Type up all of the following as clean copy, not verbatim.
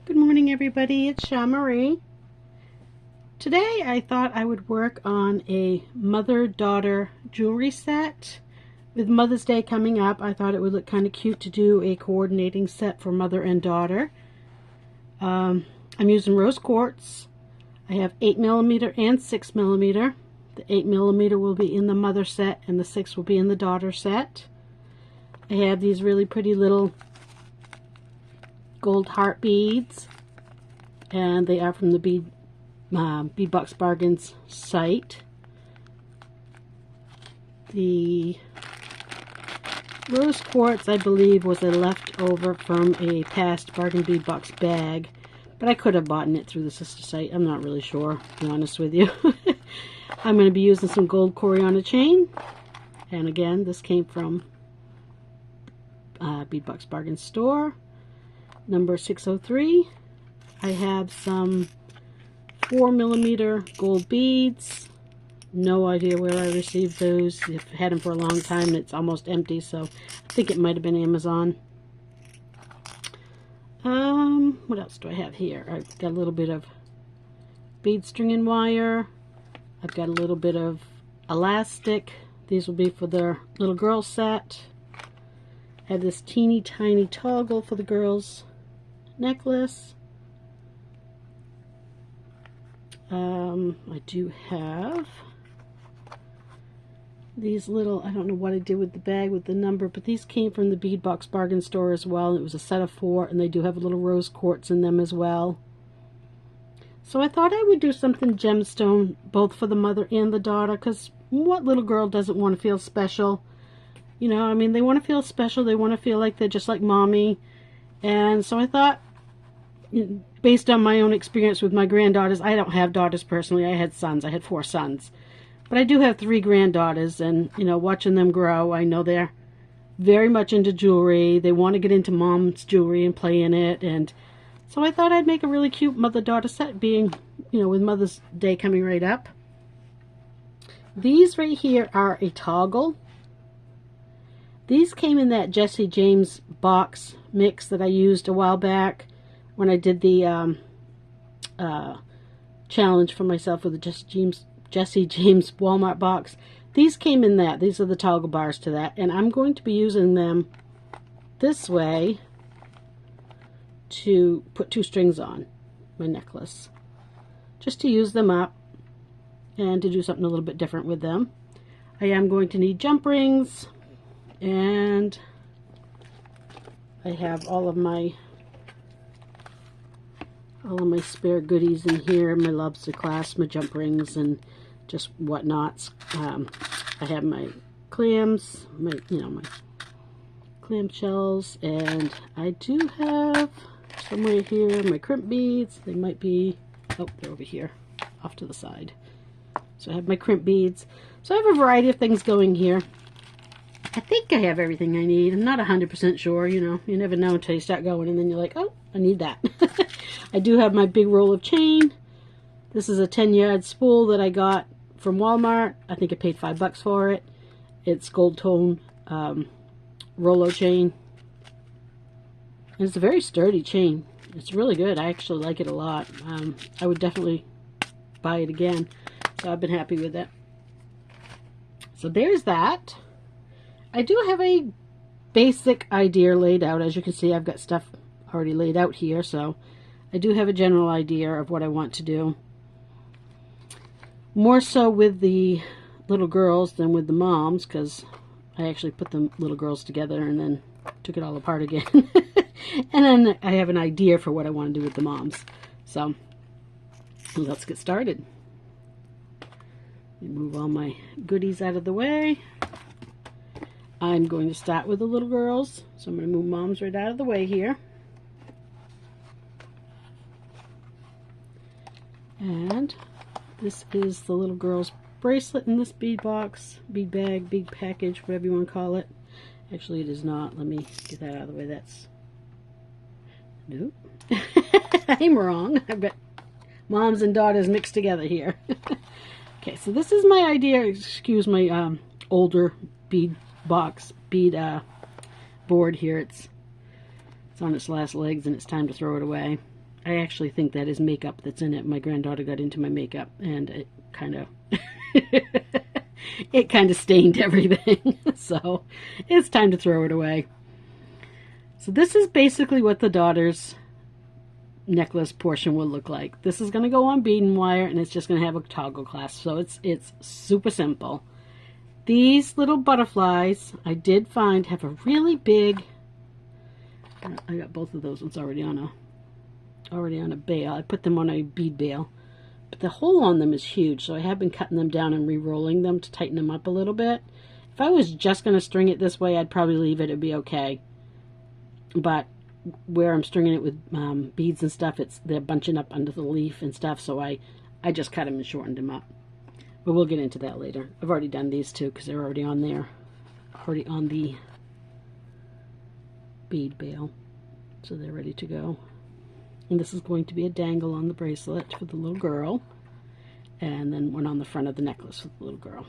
Good morning, everybody. It's Sha Marie. Today I thought I would work on a mother-daughter jewelry set. With Mother's Day coming up, I thought it would look kind of cute to do a coordinating set for mother and daughter. I'm using rose quartz. I have 8mm and 6mm. The 8mm will be in the mother set and the 6 will be in the daughter set. I have these really pretty little gold heart beads, and they are from the Beadbox Bargains site. The rose quartz, I believe, was a leftover from a past Bargain Bead Box bag, but I could have bought it through the sister site. I'm not really sure, to be honest with you. I'm going to be using some gold Coriana chain, and again, this came from Beadbox Bargain store, number 603. I have some 4mm gold beads. No idea where I received those. I've had them for a long time and it's almost empty, so I think it might have been Amazon. What else do I have here? I've got a little bit of bead string and wire. I've got a little bit of elastic. These will be for the little girl set. I have this teeny tiny toggle for the girls necklace. I do have these little, I don't know what I did with the bag with the number, but these came from the Beadbox Bargain store as well. It was a set of 4, and they do have a little rose quartz in them as well. So I thought I would do something gemstone, both for the mother and the daughter, because what little girl doesn't want to feel special? You know, I mean, they want to feel special. They want to feel like they're just like mommy. And so I thought, based on my own experience with my granddaughters, I don't have daughters personally. I had sons. I had 4 sons. But I do have 3 granddaughters, and, you know, watching them grow, I know they're very much into jewelry. They want to get into mom's jewelry and play in it. And so I thought I'd make a really cute mother-daughter set, being, you know, with Mother's Day coming right up. These right here are a toggle. These came in that Jesse James box mix that I used a while back when I did the challenge for myself with the Jesse James Walmart box. These came in that. These are the toggle bars to that. And I'm going to be using them this way to put 2 strings on my necklace. Just to use them up and to do something a little bit different with them. I am going to need jump rings. And I have all of my spare goodies in here, my lobster clasp, my jump rings, and just whatnots. I have my clams, my clam shells, and I do have somewhere here my crimp beads. They might be, oh, they're over here, off to the side. So I have my crimp beads. So I have a variety of things going here. I think I have everything I need. I'm not 100% sure, you know. You never know until you start going, and then you're like, oh, I need that. I do have my big roll of chain. This is a 10-yard spool that I got from Walmart. I think I paid $5 for it. It's gold tone Rolo chain. And it's a very sturdy chain. It's really good. I actually like it a lot. I would definitely buy it again. So I've been happy with it. So there's that. I do have a basic idea laid out. As you can see, I've got stuff already laid out here, so I do have a general idea of what I want to do. More so with the little girls than with the moms, because I actually put the little girls together and then took it all apart again. And then I have an idea for what I want to do with the moms. So let's get started. Move all my goodies out of the way. I'm going to start with the little girls, so I'm going to move mom's right out of the way here. And this is the little girl's bracelet in this bead box, bead bag, bead package, whatever you want to call it. Actually, it is not. Let me get that out of the way. That's... Nope. I'm wrong. I've got moms and daughters mixed together here. Okay, so this is my idea. Excuse my older bead board here. It's on its last legs and it's time to throw it away. I actually think that is makeup that's in it. My granddaughter got into my makeup, and it kind of it kind of stained everything. So it's time to throw it away. So this is basically what the daughter's necklace portion will look like. This is going to go on beading wire, and it's just going to have a toggle clasp. So it's super simple. These little butterflies I did find have a really big, I got both of those ones already on a bail. I put them on a bead bail, but the hole on them is huge, so I have been cutting them down and re-rolling them to tighten them up a little bit. If I was just going to string it this way, I'd probably leave it. It'd be okay. But where I'm stringing it with beads and stuff, they're bunching up under the leaf and stuff, so I just cut them and shortened them up. But we'll get into that later. I've already done these two because they're already on there, already on the bead bail, so they're ready to go. And this is going to be a dangle on the bracelet for the little girl, and then one on the front of the necklace for the little girl.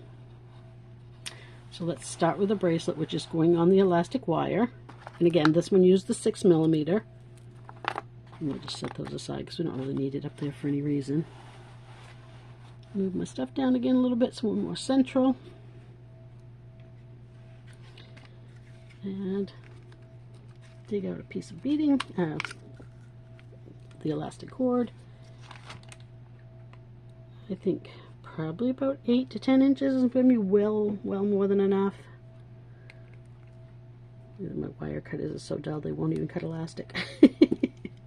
So let's start with the bracelet, which is going on the elastic wire. And again, this one used the 6mm. We'll just set those aside because we don't really need it up there for any reason. Move my stuff down again a little bit so we're more central. And dig out a piece of beading, the elastic cord. I think probably about 8 to 10 inches is going to be well more than enough. My wire cutters are so dull they won't even cut elastic.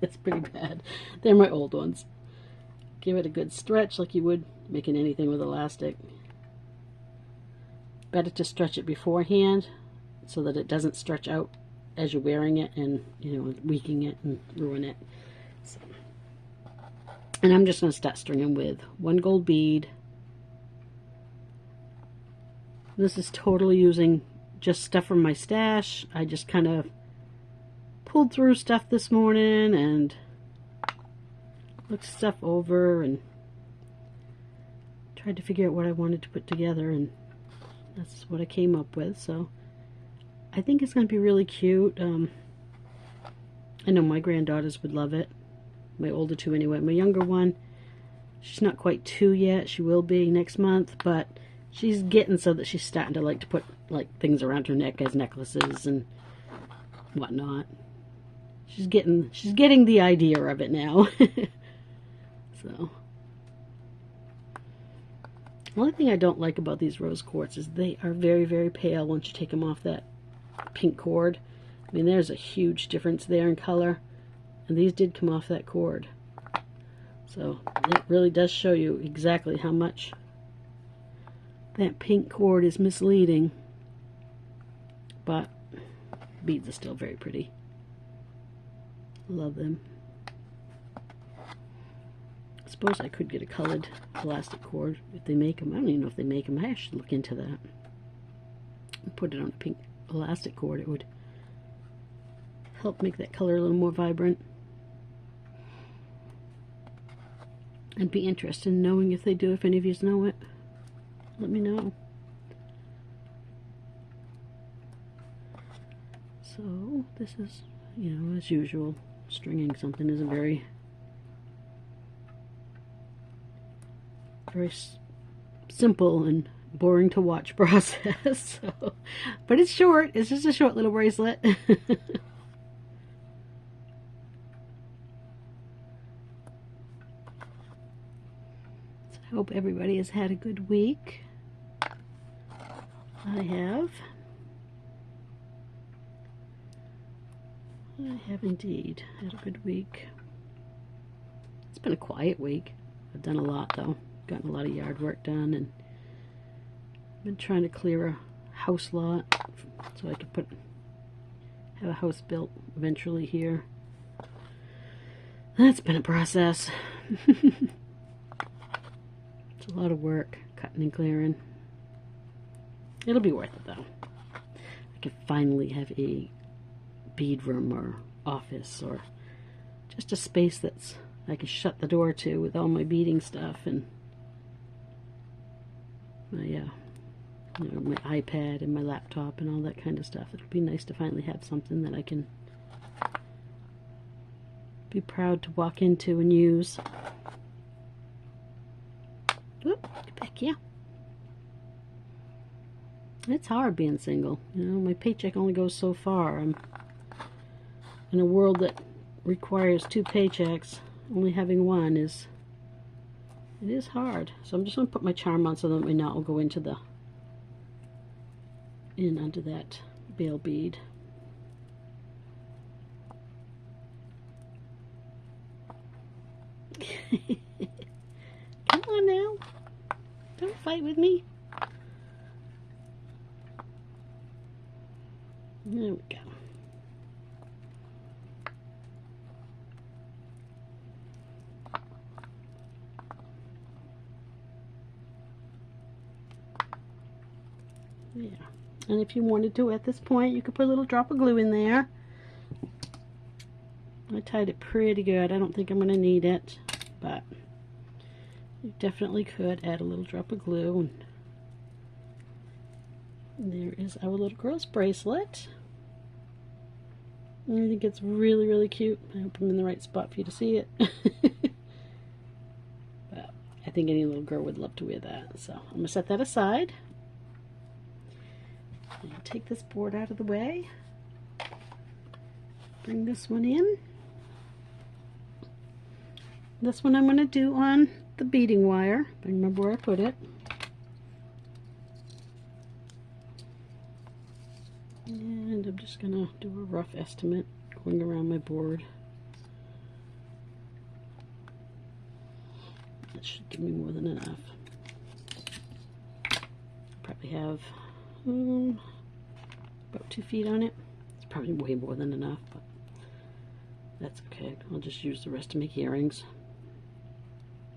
That's pretty bad. They're my old ones. Give it a good stretch like you would making anything with elastic. Better to stretch it beforehand so that it doesn't stretch out as you're wearing it and, you know, weakening it and ruin it. So. And I'm just going to start stringing with one gold bead. This is totally using just stuff from my stash. I just kind of pulled through stuff this morning and looked stuff over and tried to figure out what I wanted to put together, and that's what I came up with. So I think it's going to be really cute. I know my granddaughters would love it. My older two anyway. My younger one, she's not quite 2 yet. She will be next month, but she's getting so that she's starting to like to put like things around her neck as necklaces and whatnot. She's getting the idea of it now. So the only thing I don't like about these rose quartz is they are very, very pale once you take them off that pink cord. I mean, there's a huge difference there in color, and these did come off that cord. So it really does show you exactly how much that pink cord is misleading, but beads are still very pretty. Love them. I suppose I could get a colored elastic cord if they make them. I don't even know if they make them. I should look into that. Put it on a pink elastic cord. It would help make that color a little more vibrant. I'd be interested in knowing if they do. If any of you know it, let me know. So this is, you know, as usual, stringing something is a very simple and boring to watch process. So, but it's short. It's just a short little bracelet. So I hope everybody has had a good week. I have. I have indeed had a good week. It's been a quiet week. I've done a lot though. Gotten a lot of yard work done, and been trying to clear a house lot so I could have a house built eventually here. That's been a process. It's a lot of work, cutting and clearing. It'll be worth it though. I can finally have a bead room or office, or just a space that's I can shut the door to with all my beading stuff and my iPad and my laptop and all that kind of stuff. It'll be nice to finally have something that I can be proud to walk into and use. Oop, get back here. It's hard being single. You know, my paycheck only goes so far. I'm in a world that requires 2 paychecks. Only having one it is hard. So I'm just going to put my charm on so that my knot will go into under that bail bead. Come on now. Don't fight with me. There we go. Yeah. And if you wanted to at this point, you could put a little drop of glue in there. I tied it pretty good. I don't think I'm going to need it, but you definitely could add a little drop of glue. And there is our little girl's bracelet. I think it's really, really cute. I hope I'm in the right spot for you to see it. But I think any little girl would love to wear that. So I'm going to set that aside. And take this board out of the way. Bring this one in. This one I'm going to do on the beading wire. I remember where I put it. And I'm just going to do a rough estimate going around my board. That should give me more than enough. Probably have about 2 feet on it. It's probably way more than enough, but that's okay. I'll just use the rest to make earrings.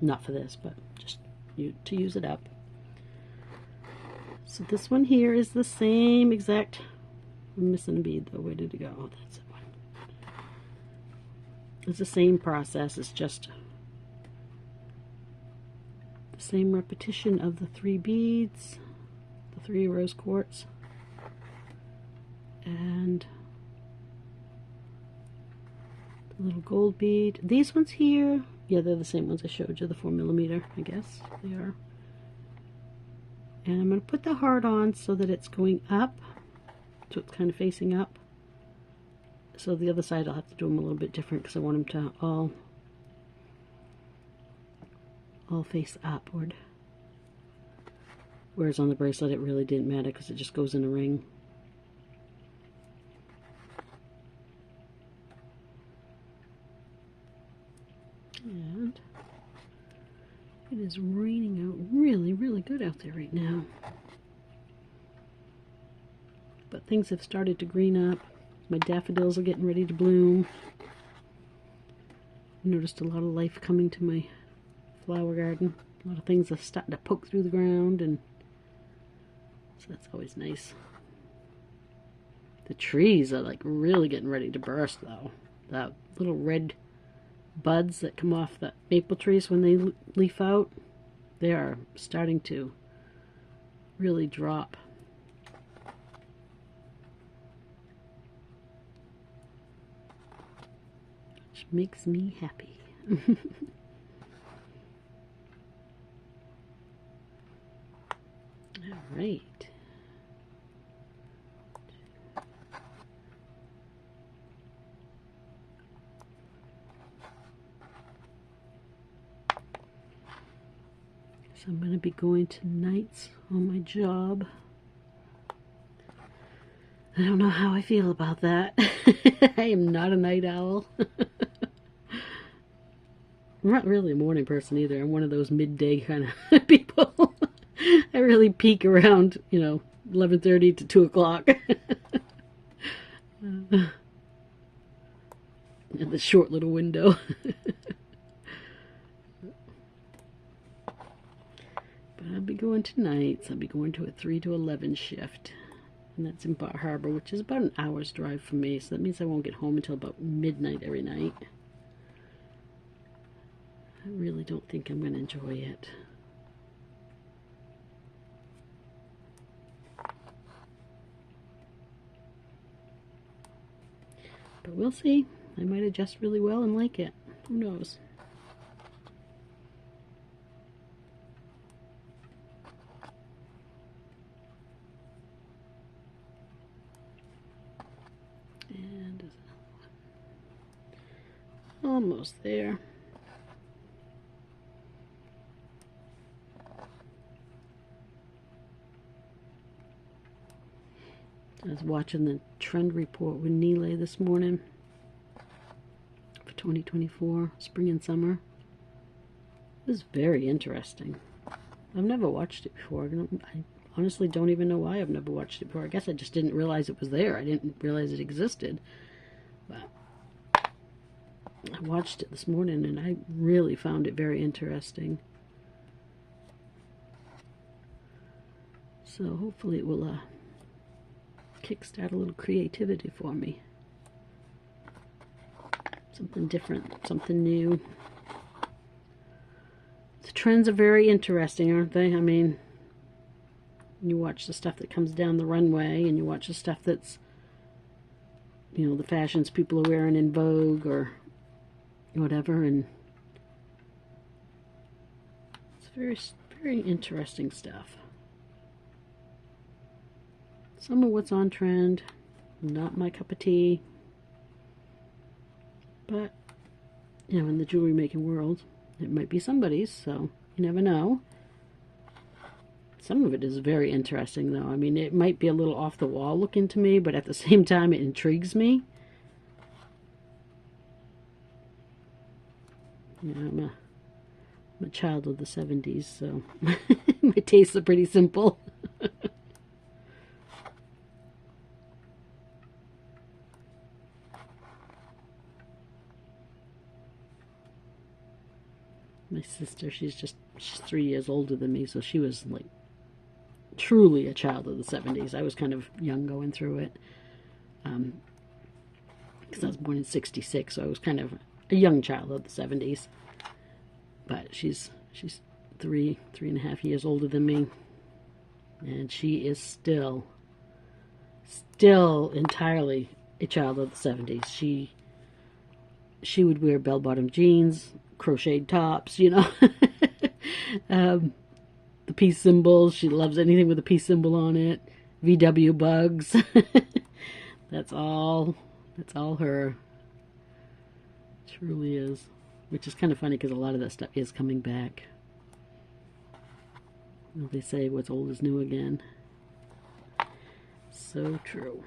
Not for this, but just to use it up. So this one here is the same exact. I'm missing a bead though. Where did it go? Oh, that's it. It's the same process. It's just the same repetition of the 3 beads, the 3 rose quartz, and the little gold bead. These ones here, yeah, they're the same ones I showed you, the 4mm, I guess they are. And I'm going to put the heart on so that it's going up, so it's kind of facing up. So the other side I'll have to do them a little bit different because I want them to all face upward. Whereas on the bracelet it really didn't matter because it just goes in a ring. And it is raining out really, really good out there right now. But things have started to green up. My daffodils are getting ready to bloom. I noticed a lot of life coming to my flower garden. A lot of things are starting to poke through the ground, and so that's always nice. The trees are like really getting ready to burst though. The little red buds that come off the maple trees when they leaf out, they are starting to really drop. Which makes me happy. All right. So I'm going to be going to nights on my job. I don't know how I feel about that. I am not a night owl. I'm not really a morning person either. I'm one of those midday kind of people. I really peak around, 11:30 to 2 o'clock. In the short little window. But I'll be going to nights. I'll be going to a 3 to 11 shift. And that's in Bar Harbor, which is about an hour's drive from me. So that means I won't get home until about midnight every night. I really don't think I'm going to enjoy it. But we'll see. I might adjust really well and like it. Who knows? And there's another one. Almost there. I was watching the trend report with Neelay this morning for 2024, spring and summer. It was very interesting. I've never watched it before. I honestly don't even know why I've never watched it before. I guess I just didn't realize it was there. I didn't realize it existed. But I watched it this morning and I really found it very interesting. So hopefully it will kickstart a little creativity for me. Something different, something new. The trends are very interesting, aren't they? I mean, you watch the stuff that comes down the runway and you watch the stuff that's, you know, the fashions people are wearing in Vogue or whatever, and it's very, very interesting stuff. Some of what's on trend, not my cup of tea, but, you know, in the jewelry making world, it might be somebody's, so you never know. Some of it is very interesting, though. I mean, it might be a little off the wall looking to me, but at the same time, it intrigues me. You know, I'm a child of the 70s, so my tastes are pretty simple. My sister, she's 3 years older than me, so she was like truly a child of the 70s. I was kind of young going through it, because I was born in 66, so I was kind of a young child of the 70s. But she's 3.5 years older than me, and she is still entirely a child of the 70s. She would wear bell-bottom jeans, crocheted tops, you know. The peace symbols. She loves anything with a peace symbol on it. VW bugs. That's all her. Truly is. Which is kind of funny because a lot of that stuff is coming back. Well, they say what's old is new again. So true.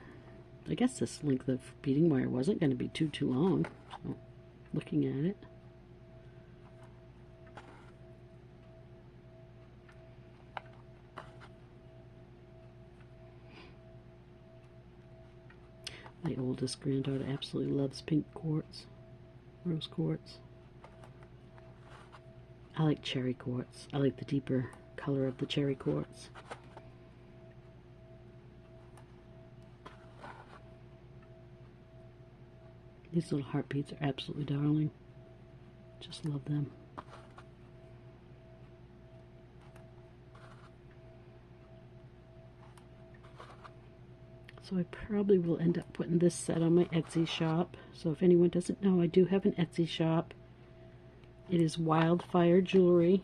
I guess this length of beading wire wasn't going to be too long. So, looking at it. My oldest granddaughter absolutely loves pink quartz, rose quartz. I like cherry quartz. I like the deeper color of the cherry quartz. These little heart beads are absolutely darling. Just love them. So I probably will end up putting this set on my Etsy shop. So if anyone doesn't know, I do have an Etsy shop. It is Wildfire Jewelry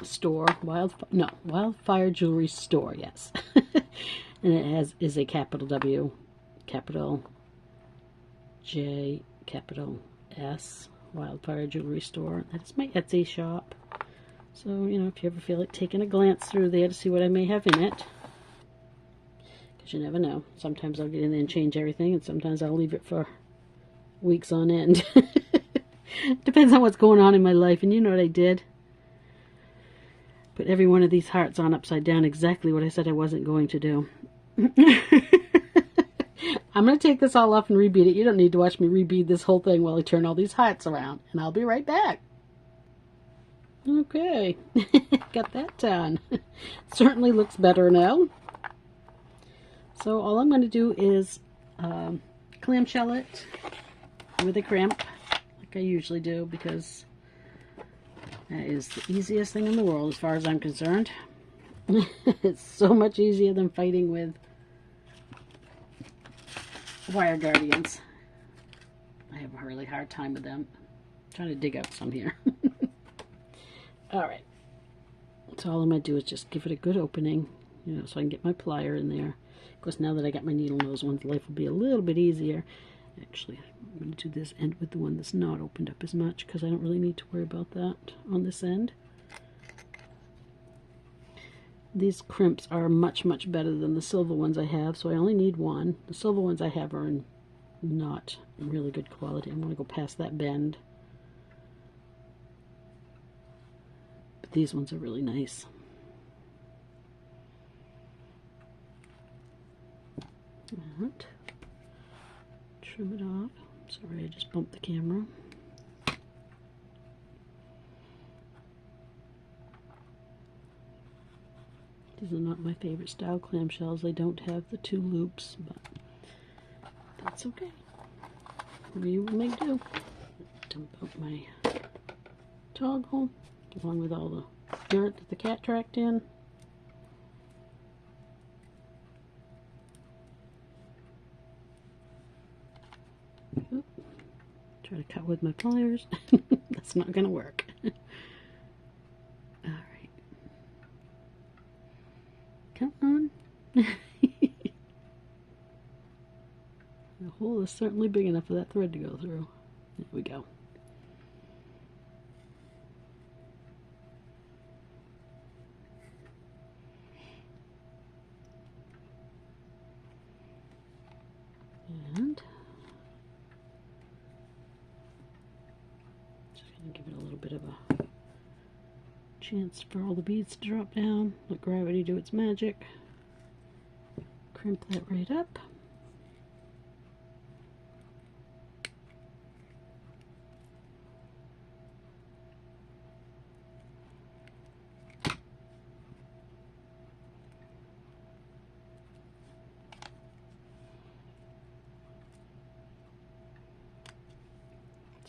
Store. Wildfire Jewelry Store, yes. And it is a capital W, capital J, capital S, Wildfire Jewelry Store. That's my Etsy shop. So, you know, if you ever feel like taking a glance through there to see what I may have in it. Because you never know. Sometimes I'll get in there and change everything, and sometimes I'll leave it for weeks on end. Depends on what's going on in my life, and you know what I did. Put every one of these hearts on upside down, exactly what I said I wasn't going to do. I'm going to take this all off and rebead it. You don't need to watch me rebead this whole thing while I turn all these hearts around, and I'll be right back. Okay, got that done. Certainly looks better now. So all I'm going to do is clamshell it with a crimp, like I usually do, because that is the easiest thing in the world as far as I'm concerned. It's so much easier than fighting with wire guardians. I have a really hard time with them. I'm trying to dig out some here. Alright. So all I'm going to do is just give it a good opening, you know, so I can get my plier in there. Of course, now that I got my needle nose ones, life will be a little bit easier. Actually, I'm going to do this end with the one that's not opened up as much because I don't really need to worry about that on this end. These crimps are much, much better than the silver ones I have, so I only need one. The silver ones I have are in not really good quality. I'm going to go past that bend. But these ones are really nice. And trim it off. Sorry, I just bumped the camera. These are not my favorite style clamshells. They don't have the 2 loops, but that's okay. We will make do. Dump out my toggle, along with all the dirt that the cat tracked in. Oop. Try to cut with my pliers. That's not going to work. Alright. Come on. The hole is certainly big enough for that thread to go through. There we go. And just going to give it a little bit of a chance for all the beads to drop down. Let gravity do its magic. Crimp that right up.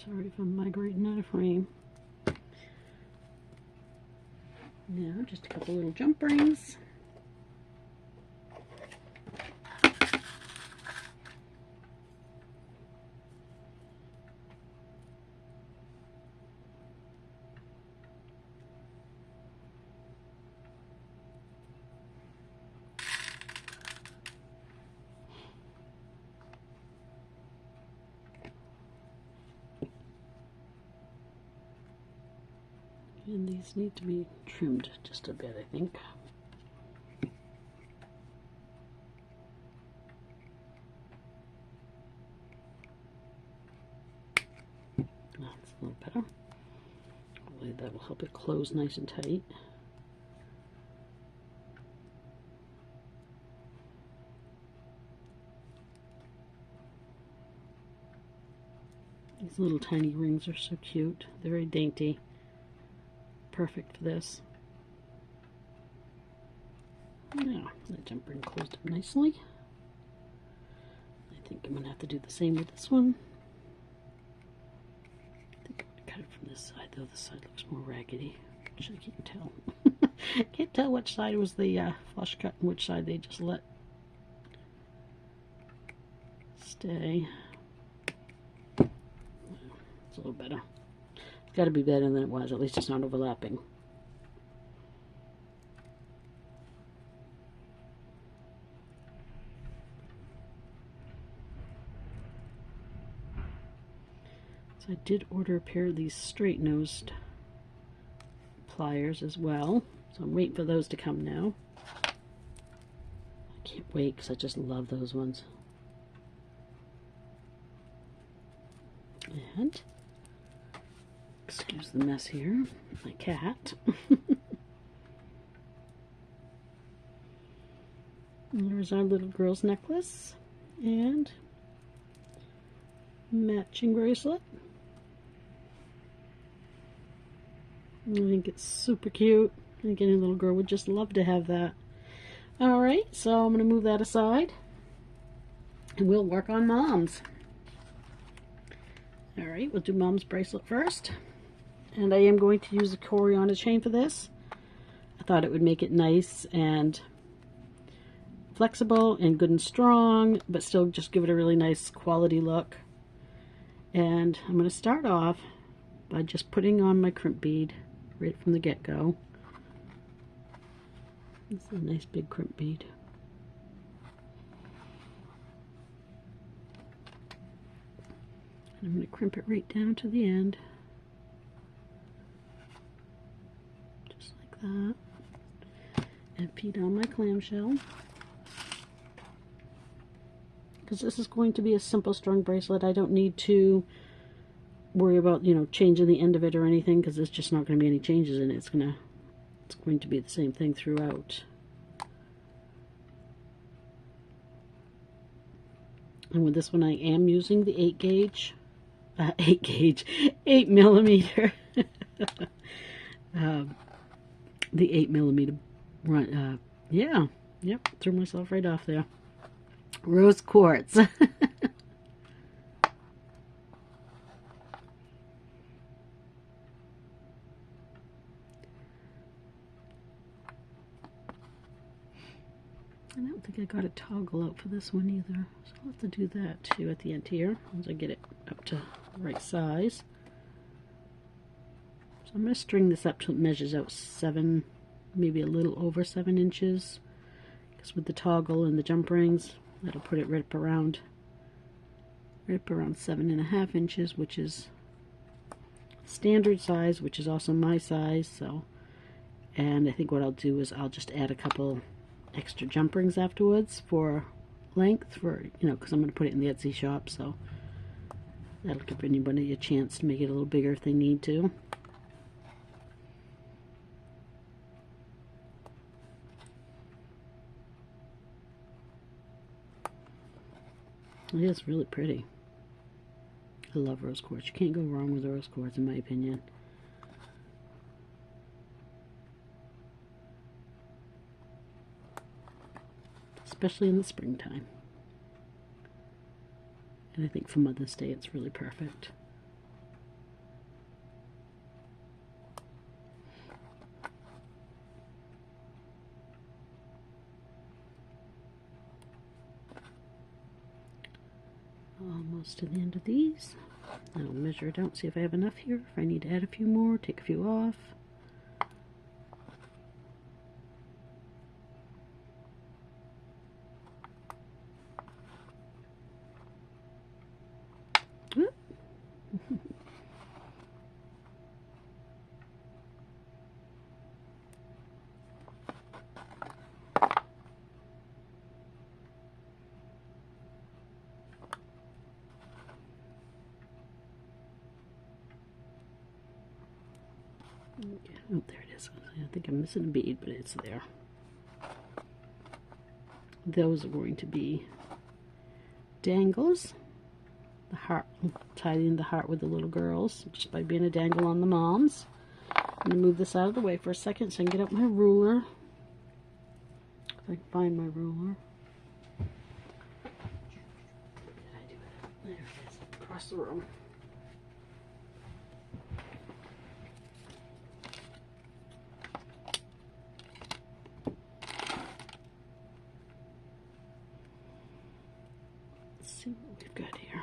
Sorry if I'm migrating out of frame. Now, just a couple little jump rings. And these need to be trimmed just a bit, I think. That's a little better. Hopefully that will help it close nice and tight. These little tiny rings are so cute. They're very dainty. Perfect for this. Now, the jump ring closed up nicely. I think I'm going to have to do the same with this one. I think I'm going to cut it from this side, though. This side looks more raggedy, which I can't tell. Can't tell which side was the flush cut and which side they just let stay. It's a little better. It's got to be better than it was. At least it's not overlapping. So I did order a pair of these straight-nosed pliers as well. So I'm waiting for those to come now. I can't wait because I just love those ones. And excuse the mess here, my cat. There's our little girl's necklace and matching bracelet. I think it's super cute. I think any little girl would just love to have that. Alright, so I'm going to move that aside and we'll work on Mom's. Alright, we'll do Mom's bracelet first. And I am going to use a Coriana chain for this. I thought it would make it nice and flexible and good and strong, but still just give it a really nice quality look. And I'm going to start off by just putting on my crimp bead right from the get-go. This is a nice big crimp bead. And I'm going to crimp it right down to the end. Just like that. And feed on my clamshell. Because this is going to be a simple strung bracelet. I don't need to worry about, you know, changing the end of it or anything, because there's just not going to be any changes in it. It's going to be the same thing throughout. And with this one I am using the 8 millimeter the 8 millimeter run, yep, threw myself right off there. Rose quartz. I don't think I got a toggle out for this one either, so I'll have to do that too at the end here once I get it up to the right size. So I'm going to string this up till it measures out 7, maybe a little over 7 inches, because with the toggle and the jump rings, that'll put it right up around 7.5 inches, which is standard size, which is also my size. So, and I think what I'll do is I'll just add a couple extra jump rings afterwards for length, for, you know, because I'm going to put it in the Etsy shop, so that'll give anybody a chance to make it a little bigger if they need to. It is really pretty. I love rose quartz. You can't go wrong with rose quartz, in my opinion. Especially in the springtime. And I think for Mother's Day it's really perfect. Almost to the end of these. I'll measure it out, see if I have enough here. If I need to add a few more, take a few off. Oh, there it is. I think I'm missing a bead, but it's there. Those are going to be dangles. The heart, tied in the heart with the little girls, just by being a dangle on the moms. I'm going to move this out of the way for a second so I can get out my ruler. If I can find my ruler. There it is, across the room. See what we've got here.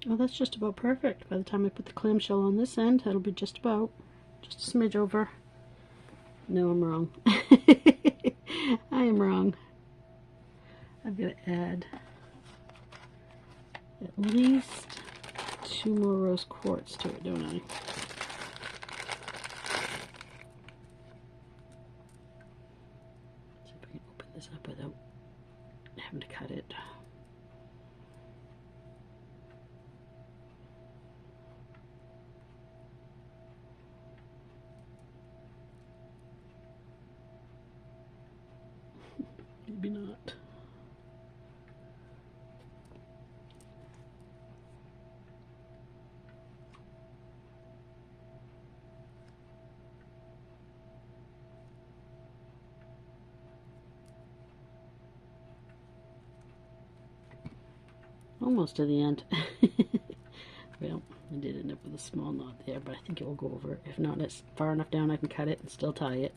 Oh, that's just about perfect. By the time I put the clamshell on this end, that'll be just about. Just a smidge over. No, I'm wrong. I am wrong. I've got to add at least 2 more rose quartz to it, don't I? See if I can open this up without having to cut it. Maybe not. Almost to the end. Well, I did end up with a small knot there, but I think it will go over. If not, it's far enough down I can cut it and still tie it.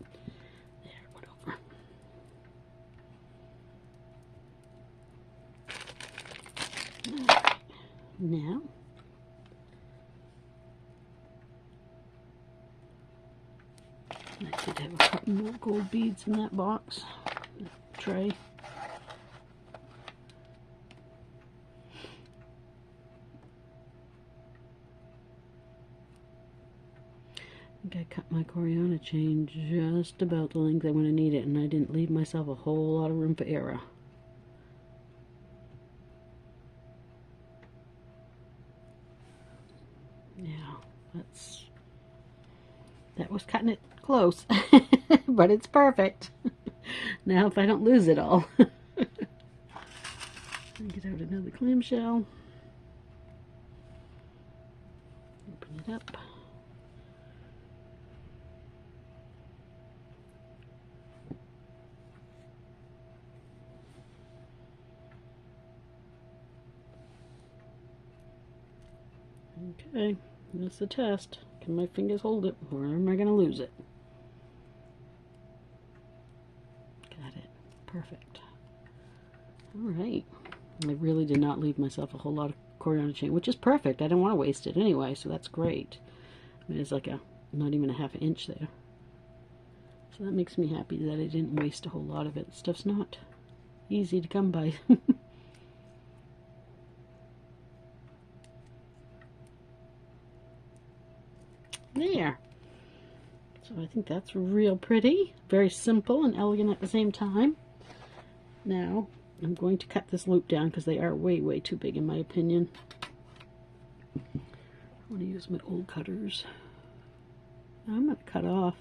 There, it went over. I did have a couple more gold beads in that box, that tray. I think I cut my Coriana chain just about the length I want to need it, and I didn't leave myself a whole lot of room for error. Yeah, that was cutting it close, but it's perfect. Now if I don't lose it all. Get out another clamshell. Open it up. Okay, that's the test. Can my fingers hold it, or am I going to lose it? Got it. Perfect. Alright. I really did not leave myself a whole lot of Coriana chain, which is perfect. I didn't want to waste it anyway, so that's great. I mean, it's like not even a half an inch there. So that makes me happy that I didn't waste a whole lot of it. Stuff's not easy to come by. There. So I think that's real pretty. Very simple and elegant at the same time. Now, I'm going to cut this loop down because they are way, way too big in my opinion. I want to use my old cutters. I'm going to cut off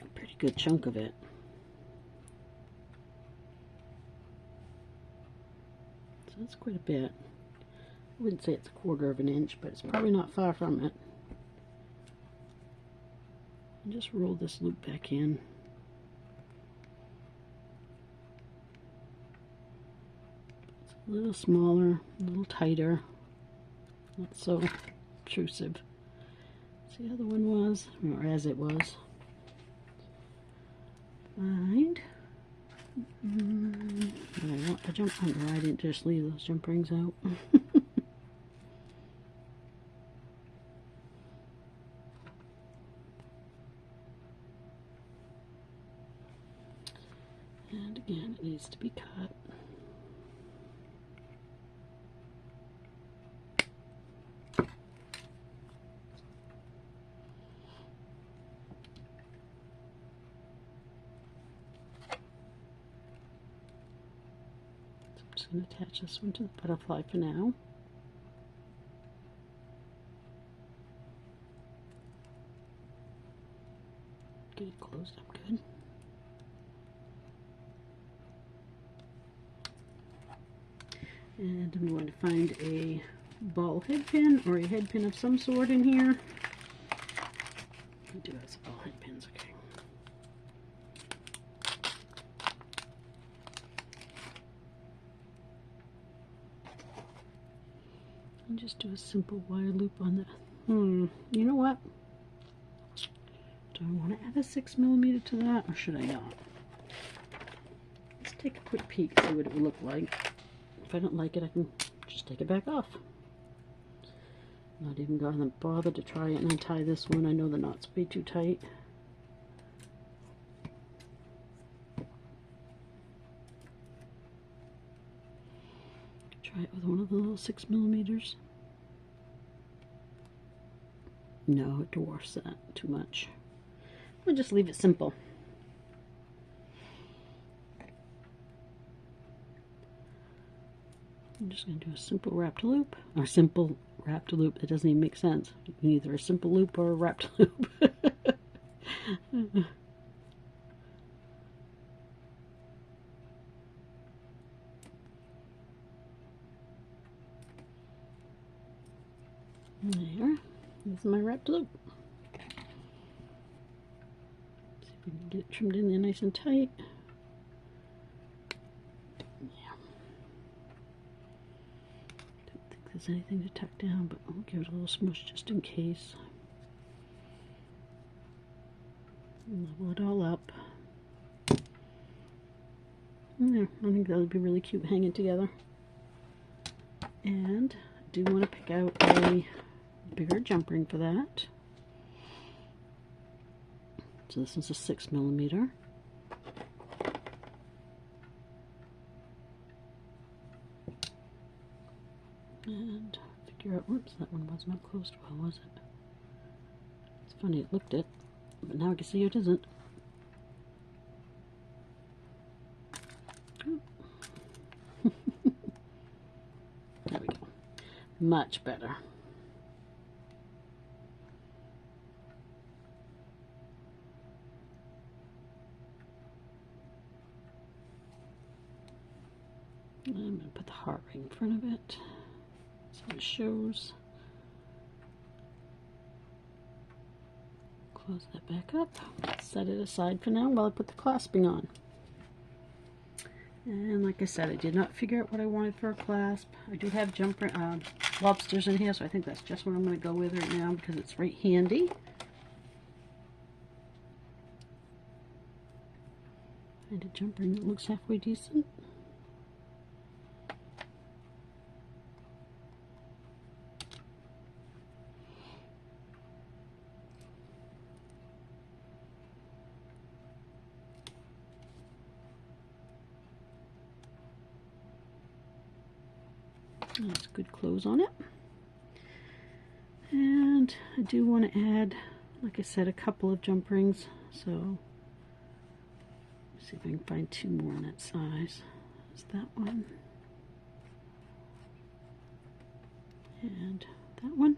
a pretty good chunk of it. So that's quite a bit. I wouldn't say it's a quarter of an inch, but it's probably not far from it. And just roll this loop back in. It's a little smaller, a little tighter, not so obtrusive. See how the one was, or as it was. Find. I want a jump under. I didn't just leave those jump rings out. And again, it needs to be cut. So I'm just going to attach this one to the butterfly for now. Get it closed up good. And I'm going to find a ball head pin or a head pin of some sort in here. I do have some ball head pins, okay. And just do a simple wire loop on that. You know what? Do I want to add a 6mm to that, or should I not? Let's take a quick peek, see what it would look like. If I don't like it, I can just take it back off. Not even going to bother to try it and untie this one. I know the knot's way too tight. Try it with one of the little 6mm. No, it dwarfs that too much. We'll just leave it simple. I'm just going to do a simple wrapped loop, or simple wrapped loop. It doesn't even make sense. Either a simple loop or a wrapped loop. There. This is my wrapped loop. See if we can get it trimmed in there nice and tight. There's anything to tuck down, but I'll give it a little smush just in case. Level it all up. There, I think that would be really cute hanging together. And I do want to pick out a bigger jump ring for that. So this is a 6mm. And figure out, whoops, that one was not closed well, was it? It's funny, it looked it, but now I can see it isn't. There we go. Much better. I'm going to put the heart right in front of it so it shows. Close that back up. Set it aside for now while I put the clasping on. And like I said, I did not figure out what I wanted for a clasp. I do have lobsters in here, so I think that's just what I'm going to go with right now because it's right handy. And a jump ring that looks halfway decent. That's good close on it. And I do want to add, like I said, a couple of jump rings. So let's see if I can find 2 more in that size. There's that one. And that one.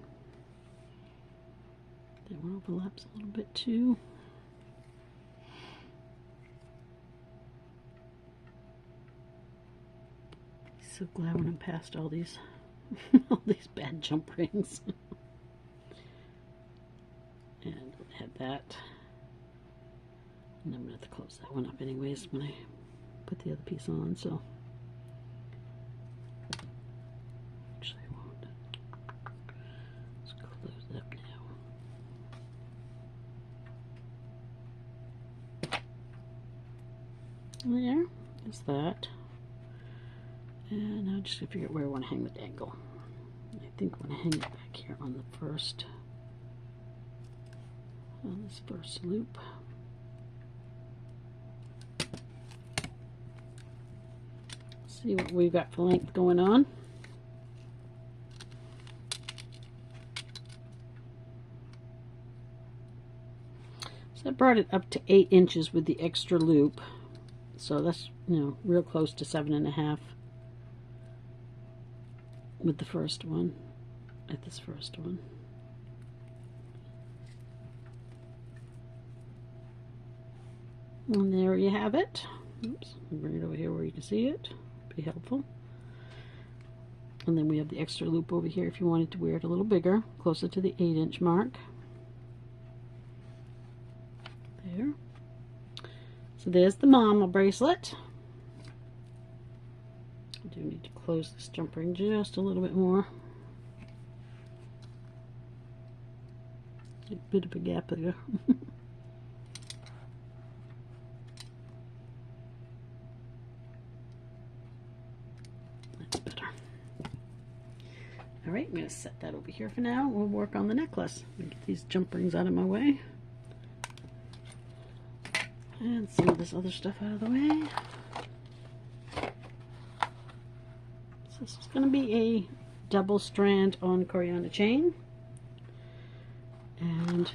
That one overlaps a little bit too. So glad when I'm past all these all these bad jump rings. And I had that. And I'm going to have to close that one up anyways when I put the other piece on, so actually I won't. Let's close it up now. There is that. And now I'm just going to figure out where I want to hang the dangle. I think I want to hang it back here on the first, on this first loop. See what we've got for length going on. So I brought it up to 8 inches with the extra loop. So that's, you know, real close to 7.5. With the first one, at this first one. And there you have it. Oops, bring it over here where you can see it. Be helpful. And then we have the extra loop over here if you wanted to wear it a little bigger, closer to the 8-inch mark. There. So there's the mama bracelet. I do need to close this jump ring just a little bit more. A bit of a gap there. That's better. Alright, I'm going to set that over here for now. We'll work on the necklace. Get these jump rings out of my way. And some of this other stuff out of the way. This is going to be a double strand on Coriander chain, and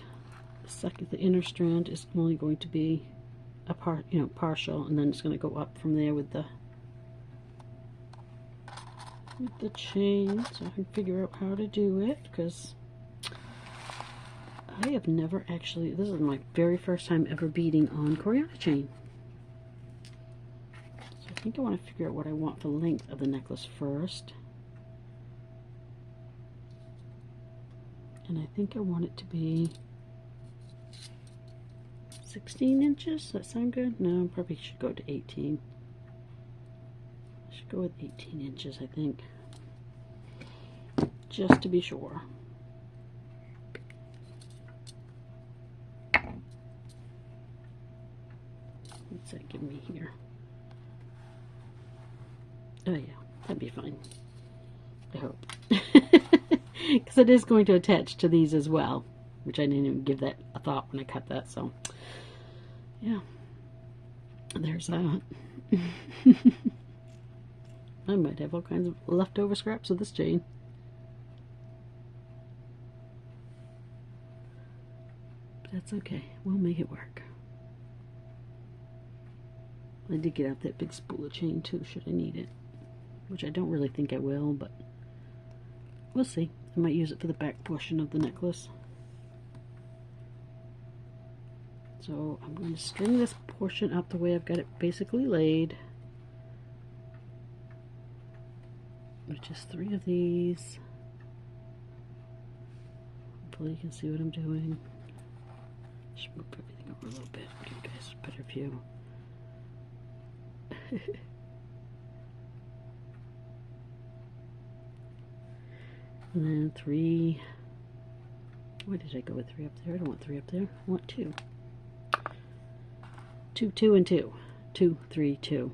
the inner strand is only going to be a partial, and then it's going to go up from there with the chain. So I can figure out how to do it because I have never actually. This is my very first time ever beading on Coriander chain. I think I want to figure out what I want for length of the necklace first. And I think I want it to be 16 inches. Does that sound good? No, I probably should go to 18. I should go with 18 inches, I think. Just to be sure. What's that give me here? Oh yeah, that'd be fine. I hope. Because it is going to attach to these as well, which I didn't even give that a thought when I cut that. So yeah, there's that. I might have all kinds of leftover scraps of this chain. But that's okay. We'll make it work. I did get out that big spool of chain too, should I need it. Which I don't really think I will, but we'll see. I might use it for the back portion of the necklace. So I'm going to string this portion up the way I've got it basically laid. Which is 3 of these. Hopefully you can see what I'm doing. Just move everything over a little bit, give you guys a better view. And then 3. Why did I go with 3 up there? I don't want 3 up there. I want 2. 2, 2, and 2. 2, 3, 2.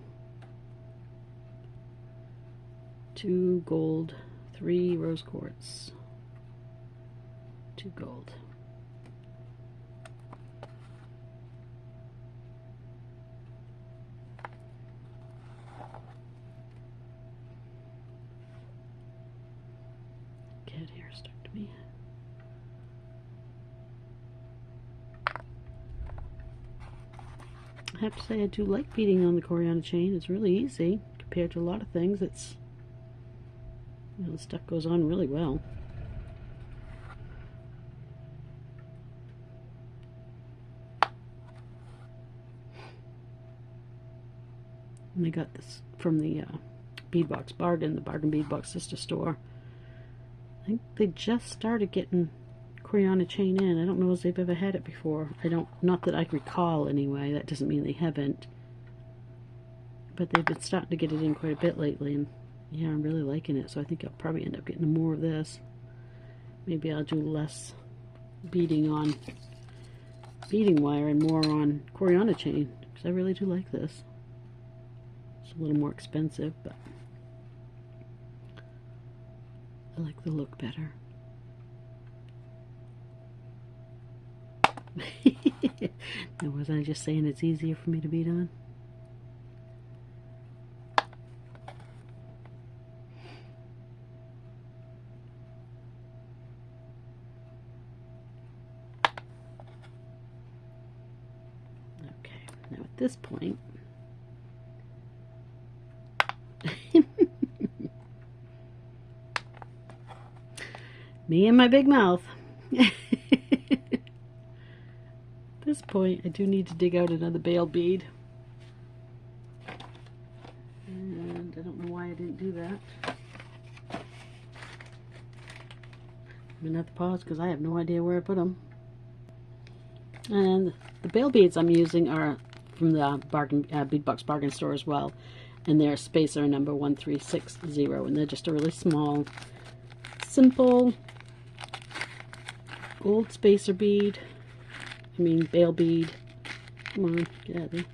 2 gold, 3 rose quartz, 2 gold. Cat hair stuck to me. I have to say I do like beading on the Coriana chain. It's really easy compared to a lot of things. It's, you know, the stuff goes on really well. And I got this from the Beadbox Bargain, the Bargain Beadbox Sister Store. I think they just started getting Coriana chain in. I don't know if they've ever had it before. Not that I recall anyway. That doesn't mean they haven't. But they've been starting to get it in quite a bit lately, and yeah, I'm really liking it. So I think I'll probably end up getting more of this. Maybe I'll do less beading on beading wire and more on Coriana chain, because I really do like this. It's a little more expensive, but I like the look better. Now, wasn't I just saying it's easier for me to bead on? Okay, now at this point, me and my big mouth. At this point, I do need to dig out another bail bead. And I don't know why I didn't do that. I'm going to have to pause because I have no idea where I put them. And the bail beads I'm using are from the Beadbox Bargain Store as well. And they're spacer number 1360. And they're just a really small, simple, gold spacer bead. I mean, bail bead. Come on, get out of there.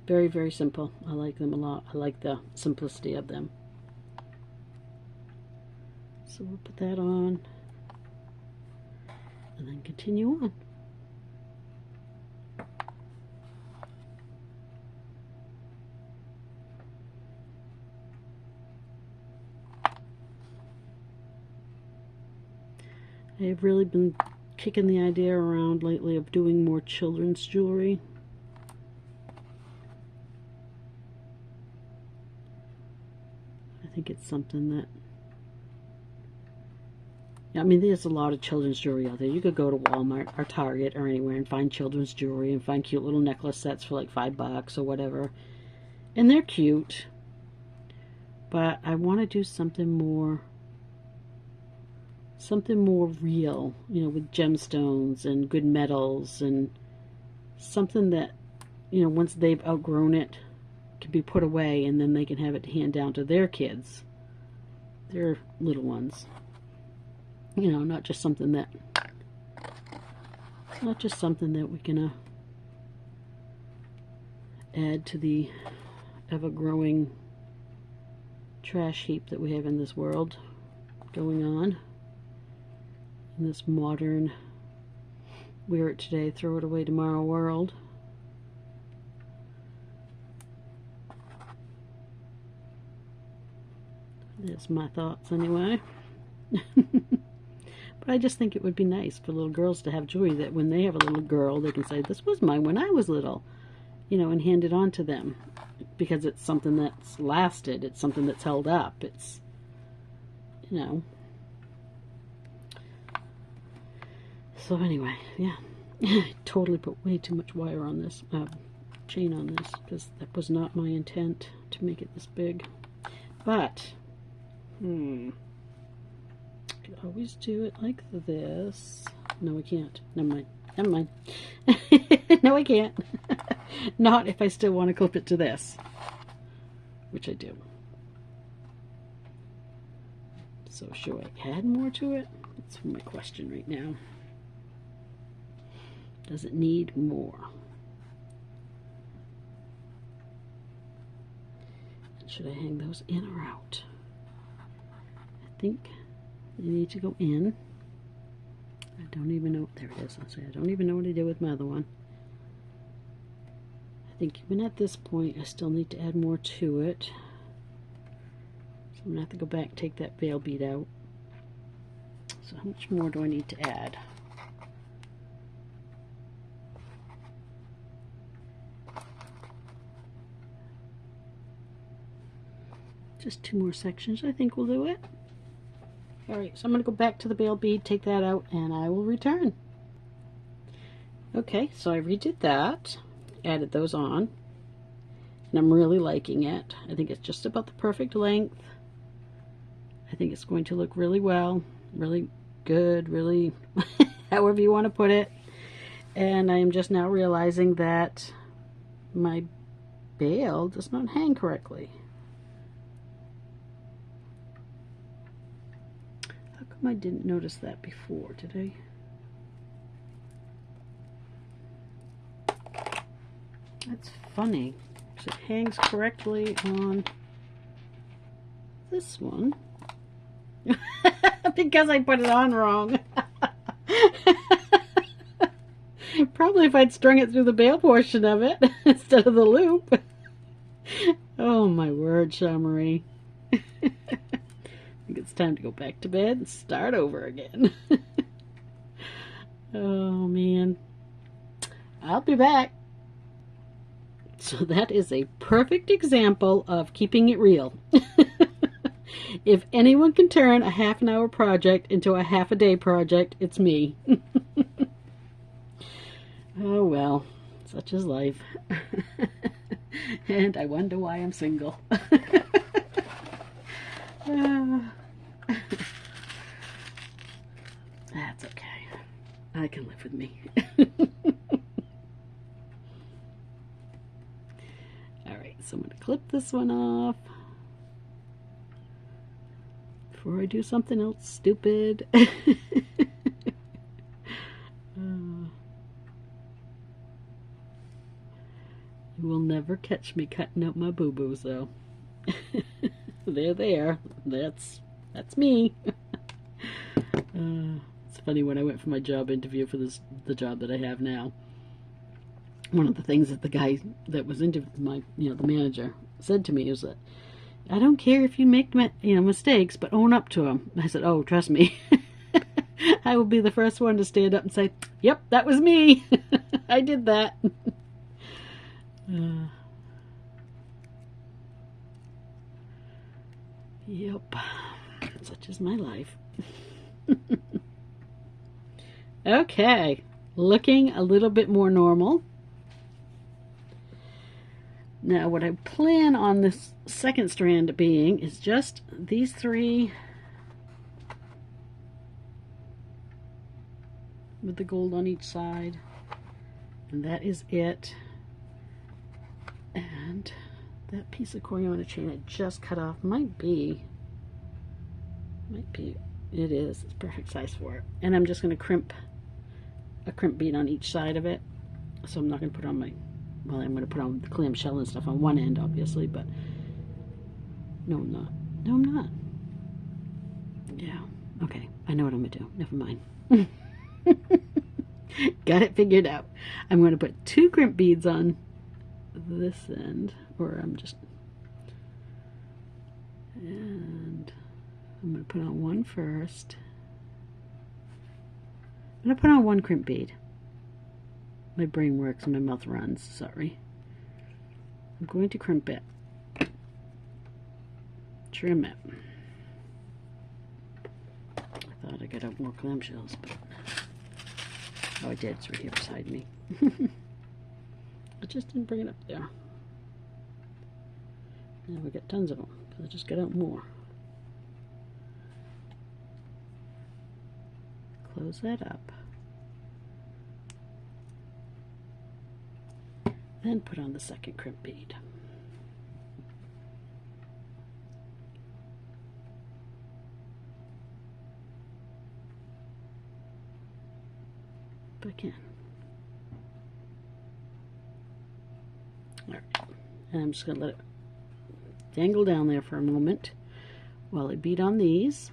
Very, very simple. I like them a lot. I like the simplicity of them. So we'll put that on. And then continue on. I've really been kicking the idea around lately of doing more children's jewelry. I think it's something that, I mean, there's a lot of children's jewelry out there. You could go to Walmart or Target or anywhere and find children's jewelry and find cute little necklace sets for like $5 or whatever. And they're cute. But I want to do something more real, you know, with gemstones and good metals, and something that, you know, once they've outgrown it, can be put away and then they can have it to hand down to their kids, their little ones. You know, not just something that we can add to the ever-growing trash heap that we have in this world going on. In this modern wear it today, throw it away tomorrow world. There's my thoughts anyway. But I just think it would be nice for little girls to have jewelry that when they have a little girl, they can say, this was mine when I was little, you know, and hand it on to them. Because it's something that's lasted. It's something that's held up. It's, you know. So anyway, yeah. I totally put way too much wire on this, chain on this, because that was not my intent to make it this big. But, I could always do it like this. No, I can't. Never mind. Never mind. No, I can't. Not if I still want to clip it to this, which I do. So should I add more to it? That's my question right now. Does it need more? And should I hang those in or out? I think they need to go in. I don't even know. There it is. I'll say I don't even know what I did with my other one. I think even at this point, I still need to add more to it. So I'm going to have to go back and take that veil bead out. So how much more do I need to add? Just 2 more sections, I think will do it. Alright, so I'm going to go back to the veil bead, take that out, and I will return. Okay, so I redid that, added those on, and I'm really liking it. I think it's just about the perfect length. I think it's going to look really well, really good, really however you want to put it. And I am just now realizing that my veil does not hang correctly. How come I didn't notice that before, did I? That's funny, because it hangs correctly on this one. Because I put it on wrong. Probably if I'd strung it through the bail portion of it instead of the loop. Oh my word, Jean-Marie. I think it's time to go back to bed and start over again. Oh man. I'll be back. So that is a perfect example of keeping it real. If anyone can turn a half-an-hour project into a half-a-day project, it's me. Oh well, such is life. And I wonder why I'm single. That's okay. I can live with me. Alright, so I'm going to clip this one off before I do something else stupid. You will never catch me cutting up my boo-boos, though. They're there. That's me. It's funny, when I went for my job interview for the job that I have now, one of the things that the guy that was the manager said to me was that, I don't care if you make mistakes, but own up to them. I said, oh, trust me. I will be the first one to stand up and say, yep, that was me. I did that. Yep, such is my life. Okay, looking a little bit more normal. Now what I plan on this second strand being is just these 3 with the gold on each side, and that is it. And that piece of Coriander chain I just cut off might be, it is, it's perfect size for it. And I'm just going to crimp a crimp bead on each side of it. So I'm not going to put on I'm going to put on the clamshell and stuff on one end, obviously, but no, I'm not. No, I'm not. Yeah, okay, I know what I'm going to do. Never mind. Got it figured out. I'm going to put 2 crimp beads on this end, or and I'm going to put on one first. I'm going to put on 1 crimp bead. My brain works and my mouth runs, sorry. I'm going to crimp it. Trim it. I thought I could have more clamshells, but oh, I did. It's right here beside me. I just didn't bring it up there. Now we got tons of them because I just got out more. Close that up. Then put on the 2nd crimp bead. If I can. Alright, and I'm just going to let it dangle down there for a moment while I bead on these.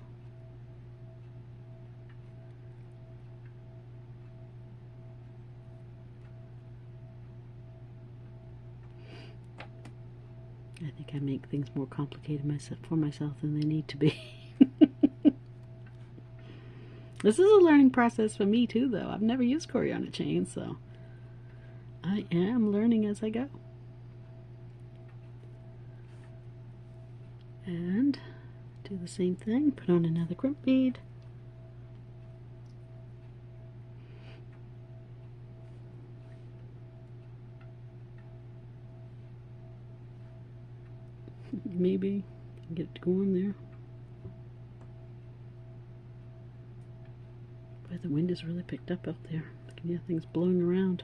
I think I make things more complicated for myself than they need to be. This is a learning process for me too, though. I've never used Coriander chain, so I am learning as I go. And do the same thing. Put on another crimp bead. Maybe get it going there. But the wind is really picked up out there. I can hear things blowing around.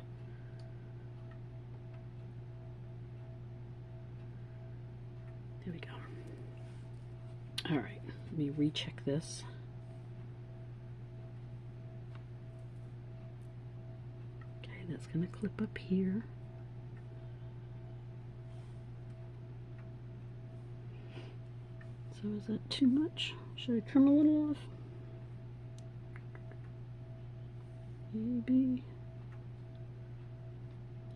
There we go. Alright, let me recheck this. Okay, that's going to clip up here. So is that too much? Should I trim a little off? Maybe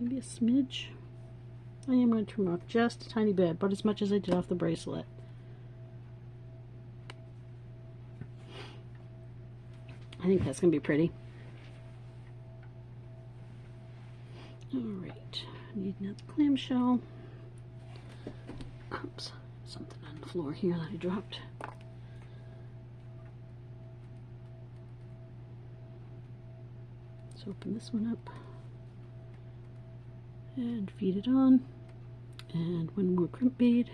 a smidge. I am going to trim off just a tiny bit, but as much as I did off the bracelet. I think that's going to be pretty. Alright, I need another clamshell. Oops, something on the floor here that I dropped. Let's open this one up and feed it on, and 1 more crimp bead.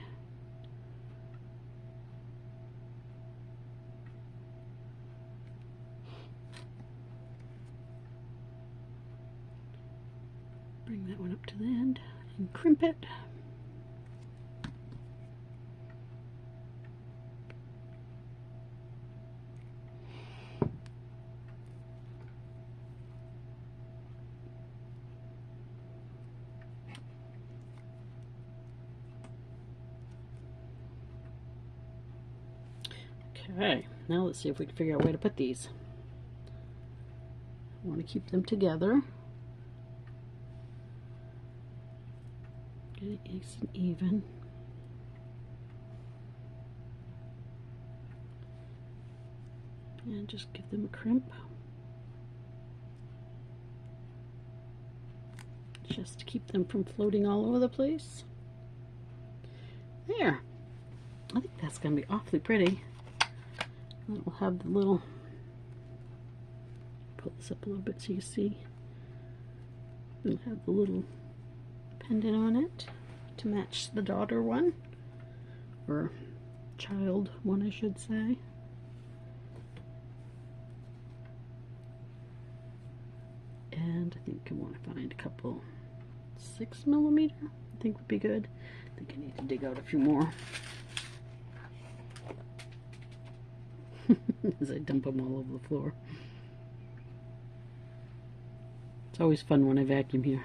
Bring that one up to the end and crimp it. Okay, now let's see if we can figure out where to put these. I want to keep them together. Get it nice and even. And just give them a crimp. Just to keep them from floating all over the place. There. I think that's going to be awfully pretty. It'll have the little, pull this up a little bit so you see. It'll have the little pendant on it to match the daughter one, or child one I should say. And I think I want to find a couple 6mm, I think would be good. I think I need to dig out a few more. As I dump them all over the floor. It's always fun when I vacuum here.